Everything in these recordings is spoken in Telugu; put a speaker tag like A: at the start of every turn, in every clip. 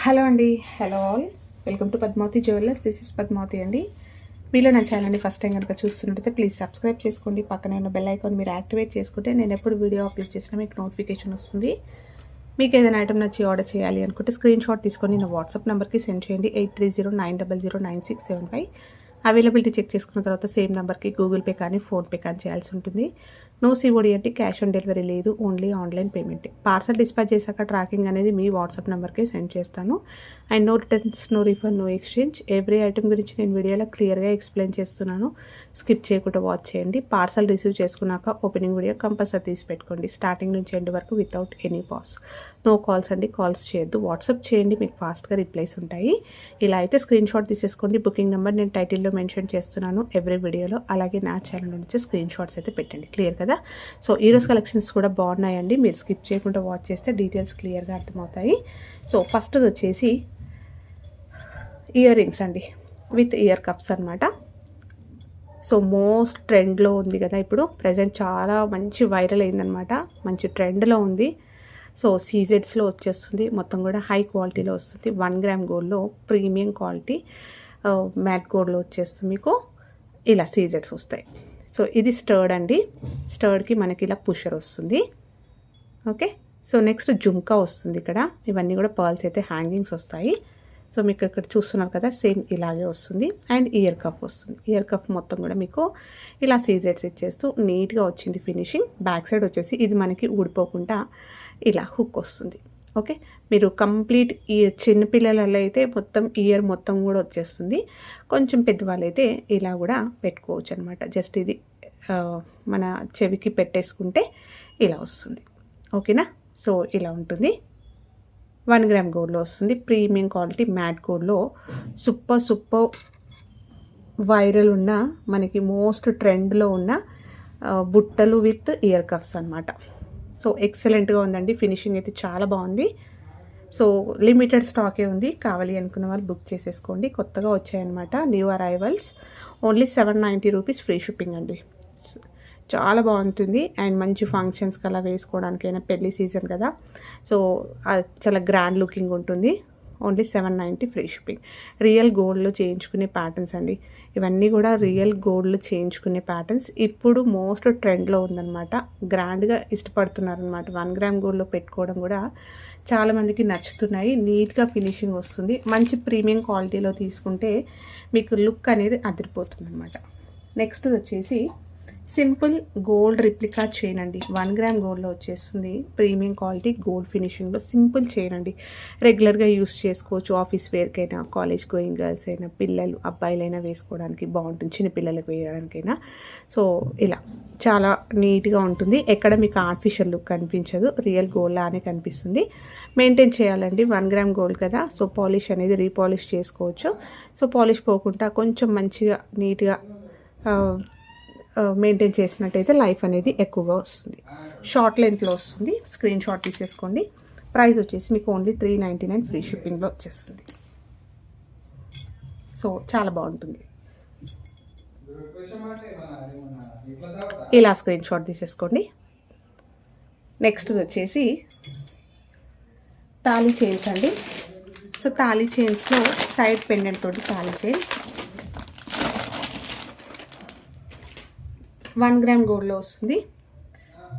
A: హలో అండి. Hello all. Welcome to Padmavathi jewellers. This is Padmavathi అండి. మీలో నా ఛానల్ని ఫస్ట్ టైం కనుక చూస్తున్నట్టయితే ప్లీజ్ సబ్స్క్రైబ్ చేసుకోండి. పక్కనే ఉన్న బెల్ ఐకాన్ మీరు యాక్టివేట్ చేసుకుంటే నేను ఎప్పుడు వీడియో అప్లోడ్ చేసినా మీకు నోటిఫికేషన్ వస్తుంది. మీకు ఏదైనా ఐటమ్ నచ్చి ఆర్డర్ చేయాలి అనుకుంటే స్క్రీన్ షాట్ తీసుకొని నా వాట్సాప్ నెంబర్కి సెండ్ చేయండి. 8309009675. అవైలబిలిటీ చెక్ చేసుకున్న తర్వాత సేమ్ నెంబర్కి గూగుల్ పే కానీ ఫోన్పే కానీ చేయాల్సి ఉంటుంది. నో సిఓడి అంటే క్యాష్ ఆన్ డెలివరీ లేదు, only online payment. Parcel dispatch చేశాక ట్రాకింగ్ అనేది మీ వాట్సాప్ నెంబర్కి సెండ్ చేస్తాను. And no returns, no refund, no exchange. Every item గురించి నేను వీడియోలో క్లియర్గా ఎక్స్ప్లెయిన్ చేస్తున్నాను. స్కిప్ చేయకుండా వాచ్ చేయండి. పార్సల్ రిసీవ్ చేసుకున్నాక ఓపెనింగ్ వీడియో కంపల్సరీ తీసి పెట్టుకోండి, స్టార్టింగ్ నుంచి ఎండ్ వరకు without any pause. No calls అండి, కాల్స్ చేయొద్దు. వాట్సాప్ చేయండి, మీకు ఫాస్ట్గా రిప్లైస్ ఉంటాయి. ఇలా అయితే స్క్రీన్ షాట్ తీసేసుకోండి. బుకింగ్ నెంబర్ నేను టైటిల్లో మెన్షన్ చేస్తున్నాను ఎవ్రీ వీడియోలో. అలాగే నా ఛానల్ నుంచి స్క్రీన్ షాట్స్ అయితే పెట్టండి. క్లియర్ కదా? సో ఈరోజు కలెక్షన్స్ కూడా బాగున్నాయండి. మీరు స్కిప్ చేయకుండా వాచ్ చేస్తే డీటెయిల్స్ క్లియర్గా అర్థమవుతాయి. సో ఫస్ట్ వచ్చేసి ఇయర్ రింగ్స్ అండి, విత్ ఇయర్ కప్స్ అనమాట. సో మోస్ట్ ట్రెండ్లో ఉంది కదా ఇప్పుడు ప్రజెంట్, చాలా మంచి వైరల్ అయిందనమాట, మంచి ట్రెండ్లో ఉంది. సో సీజెడ్స్లో వచ్చేస్తుంది, మొత్తం కూడా హై క్వాలిటీలో వస్తుంది. 1 గ్రామ్ గోల్డ్లో ప్రీమియం క్వాలిటీ మ్యాట్ గోల్డ్లో వచ్చేస్తుంది. మీకు ఇలా సీజెడ్స్ వస్తాయి. సో ఇది స్టర్డ్ అండి. స్టర్డ్కి మనకి ఇలా పుషర్ వస్తుంది. ఓకే. సో నెక్స్ట్ జుంకా వస్తుంది ఇక్కడ. ఇవన్నీ కూడా పర్ల్స్ అయితే హ్యాంగింగ్స్ వస్తాయి. సో మీకు ఇక్కడ చూస్తున్నారు కదా, సేమ్ ఇలాగే వస్తుంది. అండ్ ఇయర్ కప్ వస్తుంది. ఇయర్ కప్ మొత్తం కూడా మీకు ఇలా సీజెడ్స్ ఇచ్చేస్తూ నీట్గా వచ్చింది ఫినిషింగ్. బ్యాక్ సైడ్ వచ్చేసి ఇది మనకి ఊడిపోకుండా ఇలా హుక్ వస్తుంది. ఓకే. మీరు కంప్లీట్ ఈ చిన్నపిల్లలలో అయితే మొత్తం ఇయర్ మొత్తం కూడా వచ్చేస్తుంది. కొంచెం పెద్దవాళ్ళు అయితే ఇలా కూడా పెట్టుకోవచ్చు అనమాట. జస్ట్ ఇది మన చెవికి పెట్టేసుకుంటే ఇలా వస్తుంది. ఓకేనా? సో ఇలా ఉంటుంది. 1 గ్రామ్ గోల్డ్లో వస్తుంది. ప్రీమియం క్వాలిటీ మ్యాట్ గోల్డ్లో సూపర్ వైరల్ ఉన్న, మనకి మోస్ట్ ట్రెండ్లో ఉన్న బుట్టలు విత్ ఇయర్ కప్స్ అనమాట. సో ఎక్సలెంట్గా ఉందండి. ఫినిషింగ్ అయితే చాలా బాగుంది. సో లిమిటెడ్ స్టాకే ఉంది. కావాలి అనుకున్న వాళ్ళు బుక్ చేసేసుకోండి. కొత్తగా వచ్చాయన్నమాట, new arrivals. Only 790 rupees free shipping అండి. చాలా బాగుంటుంది. అండ్ మంచి ఫంక్షన్స్కి అలా వేసుకోవడానికైనా, పెళ్లి సీజన్ కదా, సో చాలా గ్రాండ్ లుకింగ్ ఉంటుంది. Only 790 free shipping. రియల్ గోల్డ్లో చేయించుకునే ప్యాటర్న్స్ అండి ఇవన్నీ కూడా. రియల్ గోల్డ్లో చేయించుకునే ప్యాటర్న్స్ ఇప్పుడు మోస్ట్ ట్రెండ్లో ఉందన్నమాట. గ్రాండ్గా ఇష్టపడుతున్నారనమాట. 1 గ్రామ్ గోల్డ్లో పెట్టుకోవడం కూడా చాలామందికి నచ్చుతున్నాయి. నీట్గా ఫినిషింగ్ వస్తుంది. మంచి ప్రీమియం క్వాలిటీలో తీసుకుంటే మీకు లుక్ అనేది అదిరిపోతుంది అనమాట. నెక్స్ట్ వచ్చేసి సింపుల్ గోల్డ్ రిప్లికా చైన్ అండి. 1 గ్రామ్ గోల్డ్లో వచ్చేస్తుంది. ప్రీమియం క్వాలిటీ గోల్డ్ ఫినిషింగ్లో సింపుల్ చైన్ అండి. రెగ్యులర్గా యూస్ చేసుకోవచ్చు. ఆఫీస్ వేర్కైనా, కాలేజ్ గోయింగ్ గర్ల్స్ అయినా, పిల్లలు అబ్బాయిలైనా వేసుకోవడానికి బాగుంటుంది. చిన్న పిల్లలకు వేయడానికైనా. సో ఇలా చాలా నీట్గా ఉంటుంది. ఎక్కడ మీకు ఆర్టిఫిషియల్ లుక్ కనిపించదు. రియల్ గోల్డ్ లానే కనిపిస్తుంది. మెయింటైన్ చేయాలండి, 1 గ్రామ్ గోల్డ్ కదా. సో పాలిష్ అనేది రీపాలిష్ చేసుకోవచ్చు. సో పాలిష్ పోకుండా కొంచెం మంచిగా నీట్గా మెయింటైన్ చేసినట్టయితే లైఫ్ అనేది ఎక్కువగా వస్తుంది. షార్ట్ లెంత్లో వస్తుంది. స్క్రీన్ షాట్ తీసేసుకోండి. ప్రైస్ వచ్చేసి మీకు ఓన్లీ 399 ఫ్రీ షిప్పింగ్లో వచ్చేస్తుంది. సో చాలా బాగుంటుంది. ఇలా స్క్రీన్ షాట్ తీసేసుకోండి. నెక్స్ట్ వచ్చేసి తాళీ చైన్స్ అండి. సో తాళీ చైన్స్లో సైడ్ పెండెంట్ తోటి తాళీ చైన్స్ 1 గ్రామ్ గోల్డ్లో వస్తుంది.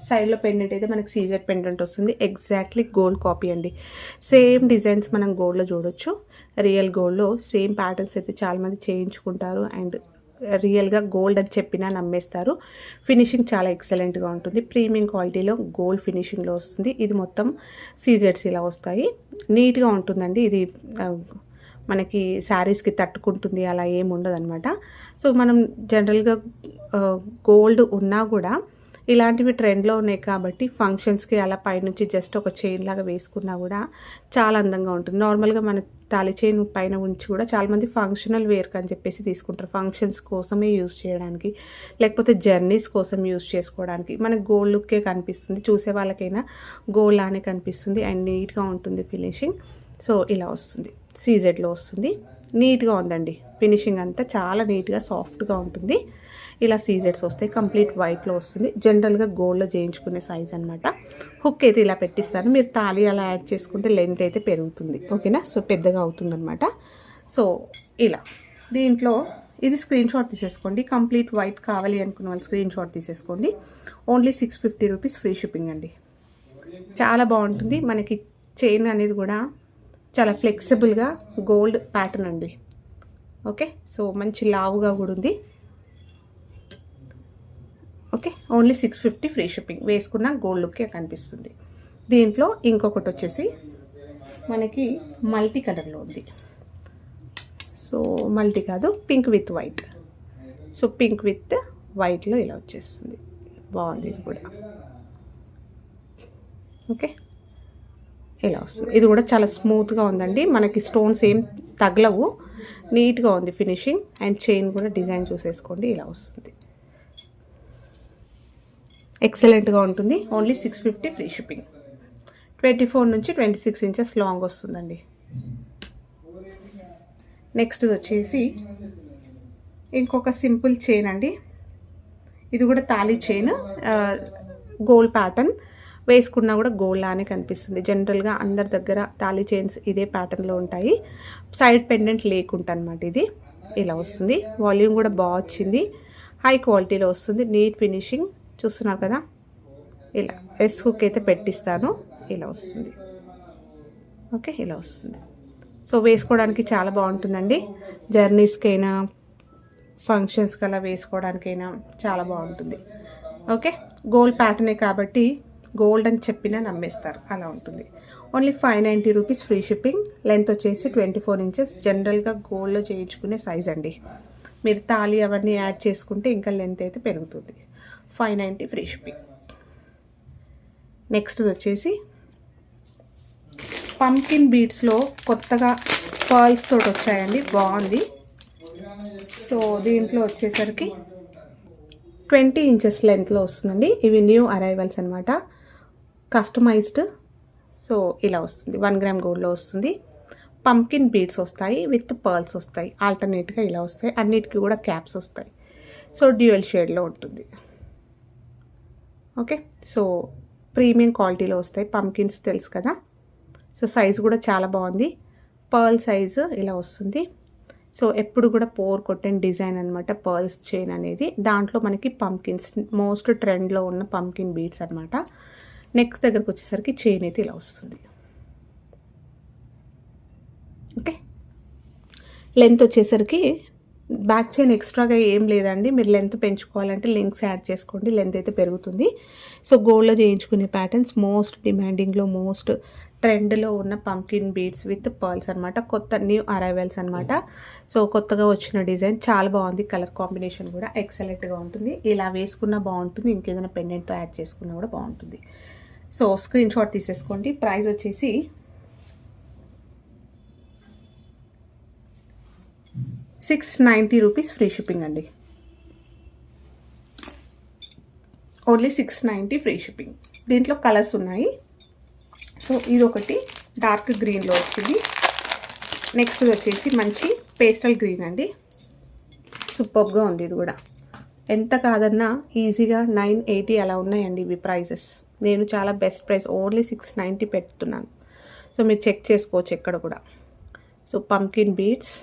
A: సైడ్లో పెండెంట్ అయితే మనకి సీజర్ పెండెంట్ వస్తుంది. ఎగ్జాక్ట్లీ గోల్డ్ కాపీ అండి. సేమ్ డిజైన్స్ మనం గోల్డ్లో చూడొచ్చు. రియల్ గోల్డ్లో సేమ్ ప్యాటర్న్స్ అయితే చాలామంది చేయించుకుంటారు. అండ్ రియల్గా గోల్డ్ అని చెప్పినా నమ్మేస్తారు. ఫినిషింగ్ చాలా ఎక్సలెంట్గా ఉంటుంది. ప్రీమియం క్వాలిటీలో గోల్డ్ ఫినిషింగ్లో వస్తుంది. ఇది మొత్తం సీజెడ్స్ ఇలా వస్తాయి. నీట్గా ఉంటుందండి. ఇది మనకి శారీస్కి తట్టుకుంటుంది అలా ఏమి ఉండదు అనమాట. సో మనం జనరల్గా గోల్డ్ ఉన్నా కూడా ఇలాంటివి ట్రెండ్లో ఉన్నాయి కాబట్టి ఫంక్షన్స్కి అలా పైనుంచి జస్ట్ ఒక చైన్ లాగా వేసుకున్నా కూడా చాలా అందంగా ఉంటుంది. నార్మల్గా మన తాళి చైన్ పైన ఉంచి కూడా చాలామంది ఫంక్షనల్ వేర్క్ అని చెప్పేసి తీసుకుంటారు. ఫంక్షన్స్ కోసమే యూజ్ చేయడానికి, లేకపోతే జర్నీస్ కోసం యూజ్ చేసుకోవడానికి. మనకు గోల్డ్ లుక్కే కనిపిస్తుంది. చూసే వాళ్ళకైనా గోల్డ్ లానే కనిపిస్తుంది. అండ్ నీట్గా ఉంటుంది ఫినిషింగ్. సో ఇలా వస్తుంది. సీజెడ్లో వస్తుంది. నీట్గా ఉందండి. ఫినిషింగ్ అంతా చాలా నీట్గా సాఫ్ట్గా ఉంటుంది. ఇలా సీజెడ్స్ వస్తాయి. కంప్లీట్ వైట్లో వస్తుంది. జనరల్గా గోల్డ్లో చేయించుకునే సైజ్ అనమాట. హుక్ అయితే ఇలా పెట్టిస్తాను. మీరు తాళి అలా యాడ్ చేసుకుంటే లెంత్ అయితే పెరుగుతుంది. ఓకేనా, సో పెద్దగా అవుతుందన్నమాట. సో ఇలా దీంట్లో ఇది స్క్రీన్ షాట్ తీసేసుకోండి. కంప్లీట్ వైట్ కావాలి అనుకున్న వాళ్ళు స్క్రీన్ షాట్ తీసేసుకోండి. ఓన్లీ 650 రూపీస్ ఫ్రీ షిప్పింగ్ అండి. చాలా బాగుంటుంది. మనకి చైన్ అనేది కూడా చాలా ఫ్లెక్సిబుల్గా గోల్డ్ ప్యాటర్న్ అండి. ఓకే, సో మంచి లావుగా కూడా ఉంది. Okay, only 650 free shipping. వేసుకున్న గోల్డ్ లుక్కే కనిపిస్తుంది. దీంట్లో ఇంకొకటి వచ్చేసి మనకి మల్టీ కలర్లో ఉంది. సో మల్టీ కాదు, pink with white. So pink with వైట్లో ఇలా వచ్చేస్తుంది. బాగుంది ఇది కూడా. ఓకే, ఇలా వస్తుంది. ఇది కూడా చాలా స్మూత్గా ఉందండి. మనకి స్టోన్స్ ఏం తగలవు. నీట్గా ఉంది ఫినిషింగ్. అండ్ చైన్ కూడా డిజైన్ చూసేసుకోండి, ఇలా వస్తుంది. ఎక్సలెంట్గా ఉంటుంది. Only 650 free shipping. 24 నుంచి 26 ఇంచెస్ లాంగ్ వస్తుందండి. నెక్స్ట్ వచ్చేసి ఇంకొక సింపుల్ చైన్ అండి. ఇది కూడా తాళీ చైన్, గోల్డ్ ప్యాటర్న్. వేసుకున్నా కూడా గోల్డ్ లానే కనిపిస్తుంది. జనరల్గా అందరి దగ్గర తాళీ చైన్స్ ఇదే ప్యాటర్న్లో ఉంటాయి. సైడ్ పెండెంట్ లేకుండా అనమాట. ఇది ఇలా వస్తుంది. వాల్యూమ్ కూడా బాగా వచ్చింది. హై క్వాలిటీలో వస్తుంది. నీట్ ఫినిషింగ్ చూస్తున్నారు కదా. ఇలా ఎస్ హుక్ అయితే పెట్టిస్తాను. ఇలా వస్తుంది. ఓకే, ఇలా వస్తుంది. సో వేసుకోవడానికి చాలా బాగుంటుందండి. జర్నీస్కైనా ఫంక్షన్స్కి అలా వేసుకోవడానికైనా చాలా బాగుంటుంది. ఓకే, గోల్డ్ ప్యాటర్నే కాబట్టి గోల్డ్ అని చెప్పినా నమ్మేస్తారు, అలా ఉంటుంది. Only 590 rupees free shipping. Length వచ్చేసి 24 ఇంచెస్. జనరల్గా గోల్డ్లో చేయించుకునే సైజ్ అండి. మీరు తాళి అవన్నీ యాడ్ చేసుకుంటే ఇంకా లెంత్ అయితే పెరుగుతుంది. 590 ఫ్రీ షిప్పింగ్. నెక్స్ట్ వచ్చేసి పంకిన్ బీడ్స్లో కొత్తగా పర్ల్స్ తోటి వచ్చాయండి. బాగుంది. సో దీంట్లో వచ్చేసరికి 20 ఇంచెస్ లెంత్లో వస్తుందండి. ఇవి న్యూ అరైవల్స్ అనమాట. కస్టమైజ్డ్. సో ఇలా వస్తుంది. 1 గ్రామ్ గోల్డ్లో వస్తుంది. పంకిన్ బీడ్స్ వస్తాయి విత్ పర్ల్స్ వస్తాయి. ఆల్టర్నేట్గా ఇలా వస్తాయి. అన్నిటికీ కూడా క్యాప్స్ వస్తాయి. సో డ్యూయల్ షేడ్లో ఉంటుంది. ఓకే, సో ప్రీమియం క్వాలిటీలో వస్తాయి. పంకిన్స్ తెలుసు కదా. సో సైజు కూడా చాలా బాగుంది. పర్ల్ సైజు ఇలా వస్తుంది. సో ఎప్పుడు కూడా పోర్ కొట్టిన డిజైన్ అనమాట పర్ల్స్ చైన్ అనేది. దాంట్లో మనకి పంకిన్స్ మోస్ట్ ట్రెండ్లో ఉన్న పంకిన్ బీడ్స్ అనమాట. నెక్ దగ్గరకు వచ్చేసరికి చైన్ అయితే ఇలా వస్తుంది. ఓకే, లెంత్ వచ్చేసరికి బ్యాక్ చైన్ ఎక్స్ట్రాగా ఏం లేదండి. మీరు లెంత్ పెంచుకోవాలంటే లింక్స్ యాడ్ చేసుకోండి, లెంత్ అయితే పెరుగుతుంది. సో గోల్డ్లో చేయించుకునే ప్యాటర్న్స్ మోస్ట్ డిమాండింగ్లో మోస్ట్ ట్రెండ్లో ఉన్న పంకిన్ బీడ్స్ విత్ పర్ల్స్ అనమాట. కొత్త న్యూ అరైవల్స్ అనమాట. సో కొత్తగా వచ్చిన డిజైన్ చాలా బాగుంది. కలర్ కాంబినేషన్ కూడా ఎక్సలెంట్గా ఉంటుంది. ఇలా వేసుకున్నా బాగుంటుంది. ఇంకేదైనా పెండెంట్తో యాడ్ చేసుకున్నా కూడా బాగుంటుంది. సో స్క్రీన్ షాట్ తీసేసుకోండి. ప్రైస్ వచ్చేసి 690 రూపీస్ ఫ్రీ షిప్పింగ్ అండి. Only 690 free shipping. దీంట్లో కలర్స్ ఉన్నాయి. సో ఇది ఒకటి డార్క్ గ్రీన్లో వచ్చింది. నెక్స్ట్ వచ్చేసి మంచి పేస్టల్ గ్రీన్ అండి. సూపర్గా ఉంది ఇది కూడా. ఎంత కాదన్నా ఈజీగా 980 అలా ఉన్నాయండి ఇవి ప్రైజెస్. నేను చాలా బెస్ట్ ప్రైస్ ఓన్లీ 690 పెడుతున్నాను. సో మీరు చెక్ చేసుకోవచ్చు ఎక్కడ కూడా. So pumpkin beads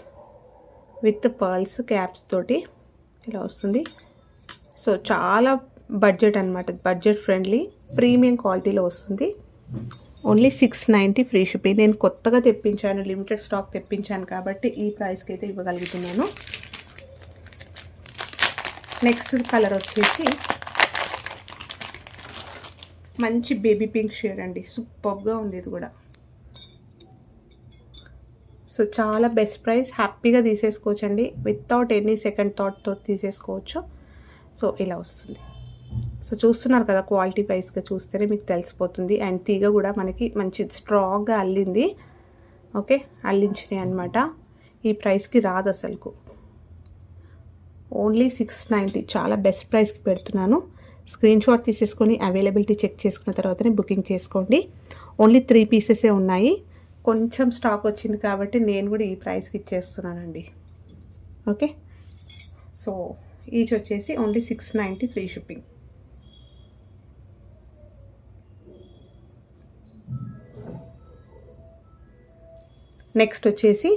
A: with pearls caps తోటి ఇలా వస్తుంది. సో చాలా బడ్జెట్ అనమాట. బడ్జెట్ ఫ్రెండ్లీ ప్రీమియం క్వాలిటీలో వస్తుంది. Only 690 free shipping. నేను కొత్తగా తెప్పించాను, లిమిటెడ్ స్టాక్ తెప్పించాను కాబట్టి ఈ ప్రైస్కి అయితే ఇవ్వగలుగుతున్నాను. నెక్స్ట్ కలర్ వచ్చేసి మంచి బేబీ పింక్ షేడ్ అండి. సూపర్గా ఉంది ఇది కూడా. సో చాలా బెస్ట్ ప్రైస్. హ్యాపీగా తీసేసుకోవచ్చండి. వితౌట్ ఎనీ సెకండ్ థాట్తో తీసేసుకోవచ్చు. సో ఇలా వస్తుంది. సో చూస్తున్నారు కదా, క్వాలిటీ వైస్గా చూస్తేనే మీకు తెలిసిపోతుంది. అండ్ తీగ కూడా మనకి మంచి స్ట్రాంగ్గా అల్లింది. ఓకే, అల్లించినాయి అనమాట. ఈ ప్రైస్కి రాదు అసలుకు. ఓన్లీ 690 చాలా బెస్ట్ ప్రైస్కి పెడుతున్నాను. స్క్రీన్ షాట్ తీసేసుకొని అవైలబిలిటీ చెక్ చేసుకున్న తర్వాతనే బుకింగ్ చేసుకోండి. ఓన్లీ 3 పీసెసే ఉన్నాయి. కొంచెం స్టాక్ వచ్చింది కాబట్టి నేను కూడా ఈ ప్రైస్కి ఇచ్చేస్తున్నానండి. ఓకే, సో ఈచ్ వచ్చేసి ఓన్లీ 690 ఫ్రీ షిప్పింగ్. నెక్స్ట్ వచ్చేసి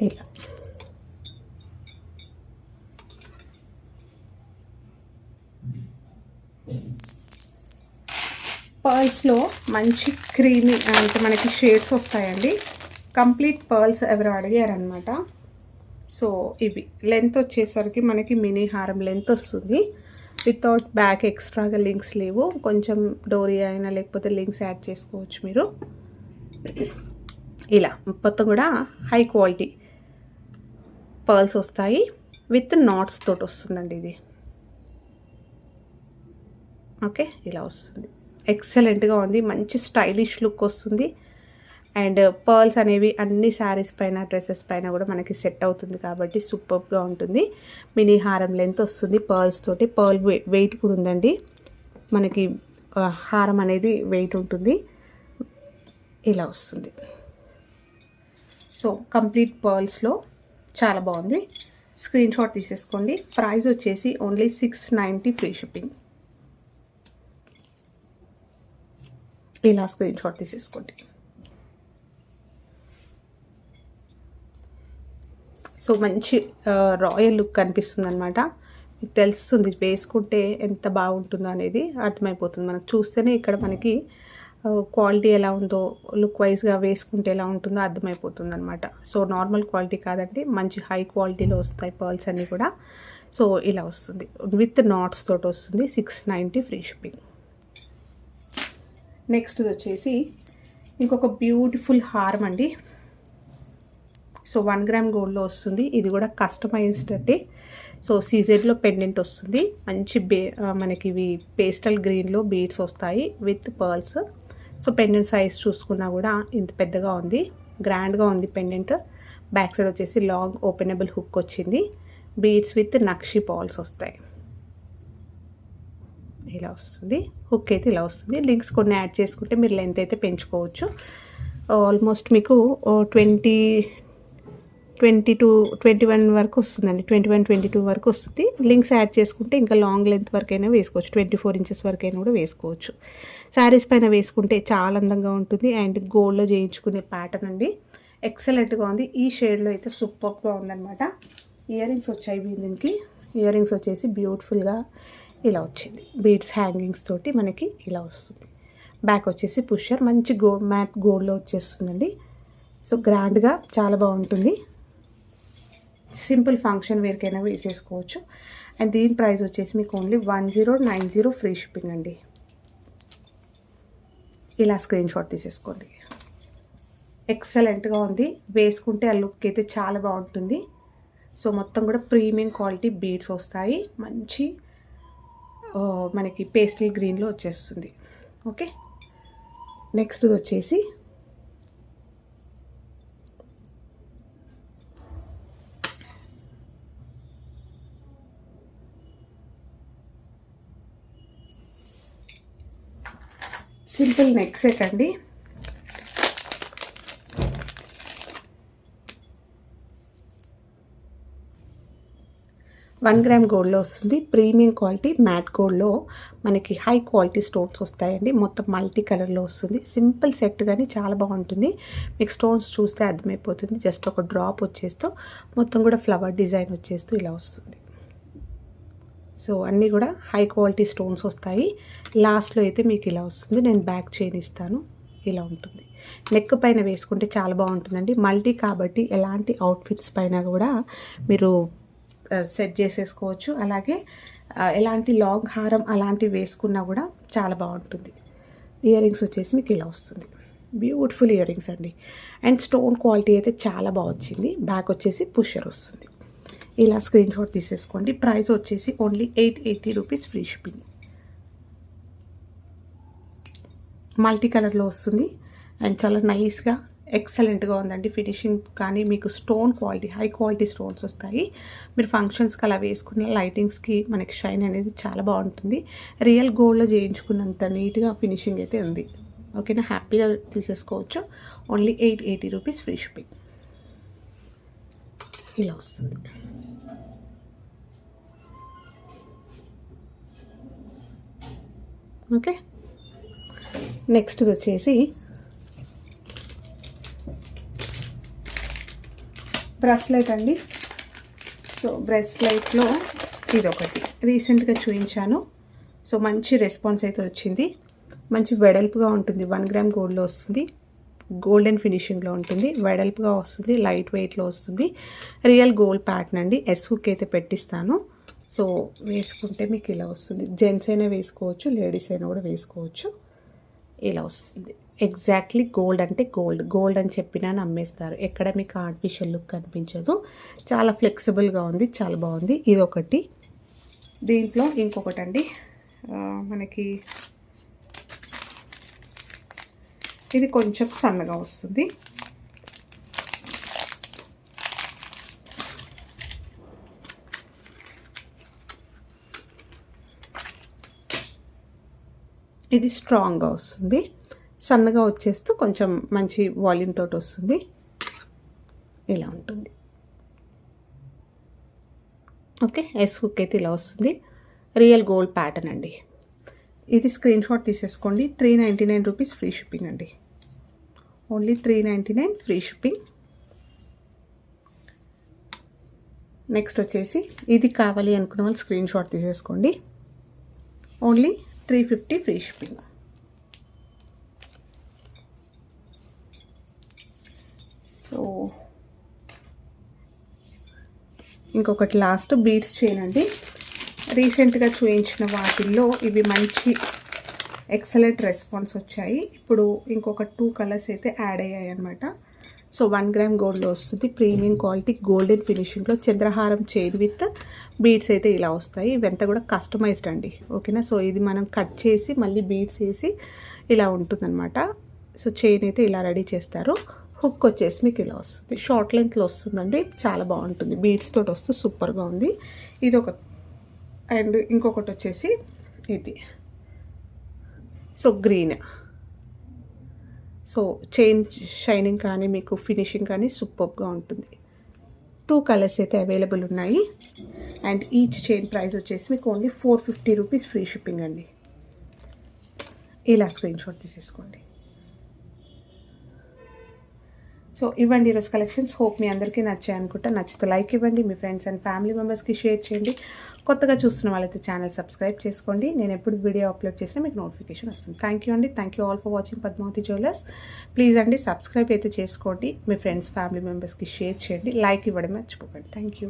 A: ఇలా పర్ల్స్లో మంచి క్రీమీ అంటే మనకి షేడ్స్ వస్తాయండి. కంప్లీట్ పర్ల్స్ ఎవరు అడిగారనమాట. సో ఇవి లెంత్ వచ్చేసరికి మనకి మినీ హారం లెంత్ వస్తుంది. వితౌట్ బ్యాక్ ఎక్స్ట్రాగా లింక్స్ లేవు. కొంచెం డోరీ అయినా లేకపోతే లింక్స్ యాడ్ చేసుకోవచ్చు మీరు. ఇలా మొత్తం కూడా హై క్వాలిటీ పర్ల్స్ వస్తాయి. విత్ నాట్స్ తోటి వస్తుందండి ఇది. ఓకే, ఇలా వస్తుంది. ఎక్సలెంట్గా ఉంది. మంచి స్టైలిష్ లుక్ వస్తుంది. అండ్ పర్ల్స్ అనేవి అన్ని శారీస్ పైన డ్రెస్సెస్ పైన కూడా మనకి సెట్ అవుతుంది కాబట్టి సూపర్గా ఉంటుంది. మినీ హారం లెంత్ వస్తుంది పర్ల్స్ తోటి. పర్ల్ వెయిట్ కూడా ఉందండి. మనకి హారం అనేది వెయిట్ ఉంటుంది. ఇలా వస్తుంది. సో కంప్లీట్ పర్ల్స్లో చాలా బాగుంది. స్క్రీన్ షాట్ తీసేసుకోండి. ప్రైస్ వచ్చేసి ఓన్లీ 690 ఫ్రీ షిప్పింగ్. ఇలా స్క్రీన్ షాట్ తీసేసుకోండి. సో మంచి రాయల్ లుక్ కనిపిస్తుంది అనమాట. మీకు తెలుస్తుంది వేసుకుంటే ఎంత బాగుంటుందో అనేది అర్థమైపోతుంది. మనకు చూస్తేనే ఇక్కడ మనకి క్వాలిటీ ఎలా ఉందో లుక్ వైజ్గా వేసుకుంటే ఎలా ఉంటుందో అర్థమైపోతుంది అనమాట. సో నార్మల్ క్వాలిటీ కాదండి, మంచి హై క్వాలిటీలో వస్తాయి పర్ల్స్ అన్నీ కూడా. సో ఇలా వస్తుంది. విత్ నాట్స్ తోటి వస్తుంది. 690 ఫ్రీ షిప్పింగ్. నెక్స్ట్ వచ్చేసి ఇంకొక బ్యూటిఫుల్ హారం అండి. సో 1 గ్రామ్ గోల్డ్లో వస్తుంది. ఇది కూడా కస్టమైజ్డ్ అంటే. సో సీజెడ్లో పెండెంట్ వస్తుంది. మంచి మనకి ఇవి పేస్టల్ గ్రీన్లో బీడ్స్ వస్తాయి with pearls. So pendant size చూసుకున్నా కూడా ఇంత పెద్దగా ఉంది. గ్రాండ్గా ఉంది పెండెంట్. బ్యాక్ సైడ్ వచ్చేసి లాంగ్ ఓపెనబుల్ హుక్ వచ్చింది. బీడ్స్ విత్ నక్షి పాల్స్ వస్తాయి. ఇలా వస్తుంది. హుక్ అయితే ఇలా వస్తుంది. లింక్స్ కొన్ని యాడ్ చేసుకుంటే మీరు లెంత్ అయితే పెంచుకోవచ్చు. ఆల్మోస్ట్ మీకు 21 వరకు వస్తుందండి. 21-22 వరకు వస్తుంది. లింక్స్ యాడ్ చేసుకుంటే ఇంకా లాంగ్ లెంత్ వరకైనా వేసుకోవచ్చు. 24 ఇంచెస్ వరకైనా కూడా వేసుకోవచ్చు. శారీస్ పైన వేసుకుంటే చాలా అందంగా ఉంటుంది. అండ్ గోల్డ్లో చేయించుకునే ప్యాటర్న్ అండి. ఎక్సలెంట్గా ఉంది. ఈ షేడ్లో అయితే సూపర్గా ఉందన్నమాట. ఇయర్ రింగ్స్ వచ్చాయి దీనికి. ఇయర్ రింగ్స్ వచ్చేసి బ్యూటిఫుల్గా ఇలా వచ్చింది. బీడ్స్ హ్యాంగింగ్స్ తోటి మనకి ఇలా వస్తుంది. బ్యాక్ వచ్చేసి పుషర్ మంచి మ్యాట్ గోల్డ్లో వచ్చేస్తుందండి. సో గ్రాండ్గా చాలా బాగుంటుంది. సింపుల్ ఫంక్షన్ వేర్కైనా వేసేసుకోవచ్చు. అండ్ దీని ప్రైస్ వచ్చేసి మీకు ఓన్లీ 1090 ఫ్రీ షిప్పింగ్ అండి. ఇలా స్క్రీన్ షాట్ తీసేసుకోండి. ఎక్సలెంట్గా ఉంది. వేసుకుంటే ఆ లుక్ అయితే చాలా బాగుంటుంది. సో మొత్తం కూడా ప్రీమియం క్వాలిటీ బీడ్స్ వస్తాయి. మంచి మనకి పేస్టల్ గ్రీన్లో వచ్చేస్తుంది. ఓకే, నెక్స్ట్ వచ్చేసి సింపుల్ నెక్ సెట్ అండి. వన్ గ్రామ్ గోల్డ్లో వస్తుంది. ప్రీమియం క్వాలిటీ మ్యాట్ గోల్డ్లో మనకి హై క్వాలిటీ స్టోన్స్ వస్తాయండి. మొత్తం మల్టీ కలర్లో వస్తుంది. సింపుల్ సెట్ కానీ చాలా బాగుంటుంది. మీకు స్టోన్స్ చూస్తే అర్థమైపోతుంది. జస్ట్ ఒక డ్రాప్ వచ్చేస్తూ మొత్తం కూడా ఫ్లవర్ డిజైన్ వచ్చేస్తూ ఇలా వస్తుంది. సో అన్నీ కూడా హై క్వాలిటీ స్టోన్స్ వస్తాయి. లాస్ట్లో అయితే మీకు ఇలా వస్తుంది. నేను బ్యాక్ చైన్ ఇస్తాను. ఇలా ఉంటుంది. నెక్ పైన వేసుకుంటే చాలా బాగుంటుందండి. మల్టీ కాబట్టి ఎలాంటి అవుట్ఫిట్స్ పైన కూడా మీరు సెట్ చేసేసుకోవచ్చు. అలాగే ఎలాంటి లాంగ్ హారం అలాంటివి వేసుకున్నా కూడా చాలా బాగుంటుంది. ఇయర్ రింగ్స్ వచ్చేసి మీకు ఇలా వస్తుంది. బ్యూటిఫుల్ ఇయర్ రింగ్స్ అండి. అండ్ స్టోన్ క్వాలిటీ అయితే చాలా బాగా వచ్చింది. బ్యాక్ వచ్చేసి పుషర్ వస్తుంది. ఇలా స్క్రీన్ షాట్ తీసేసుకోండి. ప్రైస్ వచ్చేసి only 880 rupees free shipping. Multi కలర్లో వస్తుంది. అండ్ చాలా నైస్గా ఎక్సలెంట్గా ఉందండి. ఫినిషింగ్ కానీ మీకు stone quality high quality stones వస్తాయి. మీరు ఫంక్షన్స్కి అలా వేసుకున్న లైటింగ్స్కి మనకి షైన్ అనేది చాలా బాగుంటుంది. రియల్ గోల్డ్లో చేయించుకున్నంత నీట్గా ఫినిషింగ్ అయితే ఉంది. ఓకేనా, హ్యాపీగా తీసేసుకోవచ్చు. Only 880 rupees free shipping. ఇలా వస్తుంది. ఓకే, నెక్స్ట్ వచ్చేసి బ్రాస్లెట్ అండి. సో బ్రాస్లెట్లో ఇది ఒకటి రీసెంట్గా చూపించాను. సో మంచి రెస్పాన్స్ అయితే వచ్చింది. మంచి వెడల్పుగా ఉంటుంది, 1 గ్రామ్ గోల్డ్లో వస్తుంది, గోల్డెన్ ఫినిషింగ్లో ఉంటుంది, వెడల్పుగా వస్తుంది, లైట్ వెయిట్లో వస్తుంది, రియల్ గోల్డ్ ప్యాటర్న్ అండి. ఎస్ హుక్ అయితే పెట్టిస్తాను. సో వేసుకుంటే మీకు ఇలా వస్తుంది. జెంట్స్ అయినా వేసుకోవచ్చు, లేడీస్ అయినా కూడా వేసుకోవచ్చు. ఇలా వస్తుంది. ఎగ్జాక్ట్లీ గోల్డ్ అంటే గోల్డ్ అని చెప్పినా నమ్మేస్తారు. ఎక్కడ మీకు ఆర్టిఫిషియల్ లుక్ కనిపించదు. చాలా ఫ్లెక్సిబుల్గా ఉంది, చాలా బాగుంది. ఇది ఒకటి. దీంట్లో ఇంకొకటి అండి, మనకి ఇది కొంచెం సన్నగా వస్తుంది. ఇది స్ట్రాంగ్గా వస్తుంది, సన్నగా వచ్చేస్తూ కొంచెం మంచి వాల్యూమ్ తోటి వస్తుంది. ఇలా ఉంటుంది. ఓకే, ఎస్ హుక్ అయితే ఇలా వస్తుంది. రియల్ గోల్డ్ ప్యాటర్న్ అండి. ఇది స్క్రీన్ షాట్ తీసేసుకోండి. 399 రూపీస్ ఫ్రీ షిప్పింగ్ అండి. Only 399 free shipping. నెక్స్ట్ వచ్చేసి ఇది కావాలి అనుకున్న వాళ్ళు స్క్రీన్ షాట్ తీసేసుకోండి. Only 350 free shipping. సో ఇంకొకటి లాస్ట్ బీడ్స్ చైన్ అండి. రీసెంట్గా చూపించిన వాటిల్లో ఇవి మంచి ఎక్సలెంట్ రెస్పాన్స్ వచ్చాయి. ఇప్పుడు ఇంకొక 2 కలర్స్ అయితే యాడ్ అయ్యాయి అనమాట. సో 1 గ్రామ్ గోల్డ్లో వస్తుంది, ప్రీమియం క్వాలిటీ గోల్డెన్ ఫినిషింగ్లో చంద్రహారం చైన్ విత్ బీడ్స్ అయితే ఇలా వస్తాయి. ఇవంతా కూడా కస్టమైజ్డ్ అండి. ఓకేనా, సో ఇది మనం కట్ చేసి మళ్ళీ బీడ్స్ వేసి ఇలా ఉంటుందన్నమాట. సో చైన్ అయితే ఇలా రెడీ చేస్తారు. హుక్ వచ్చేసి మీకు ఇలా వస్తుంది, షార్ట్ లెంత్లో వస్తుందండి. చాలా బాగుంటుంది, బీడ్స్ తోటి వస్తూ సూపర్గా ఉంది. ఇది ఒక. అండ్ ఇంకొకటి వచ్చేసి ఇది. So green. So chain shining కానీ మీకు ఫినిషింగ్ కానీ సూపర్గా ఉంటుంది. 2 కలర్స్ అయితే అవైలబుల్ ఉన్నాయి. అండ్ ఈచ్ చైన్ ప్రైస్ వచ్చేసి మీకు ఓన్లీ 450 రూపీస్ ఫ్రీ షిప్పింగ్ అండి. ఇలా స్క్రీన్ షాట్ తీసేసుకోండి. సో ఇవ్వండి ఈరోజు కలెక్షన్స్. హోప్ మీ అందరికీ నచ్చాయి అనుకుంటా. నచ్చితే లైక్ ఇవ్వండి, మీ ఫ్రెండ్స్ అండ్ ఫ్యామిలీ మెంబర్స్కి షేర్ చేయండి. కొత్తగా చూస్తున్న వాళ్ళైతే ఛానల్ సబ్స్క్రైబ్ చేసుకోండి. నేను ఎప్పుడు వీడియో అప్లోడ్ చేసినా మీకు నోటిఫికేషన్ వస్తుంది. థ్యాంక్ యూ అండి. Thank you all for watching Padmavathi jewellers. Please అండి సబ్స్క్రైబ్ అయితే చేసుకోండి, మీ ఫ్రెండ్స్ ఫ్యామిలీ మెంబర్స్కి షేర్ చేయండి, లైక్ ఇవ్వడం మర్చిపోకండి. Thank you.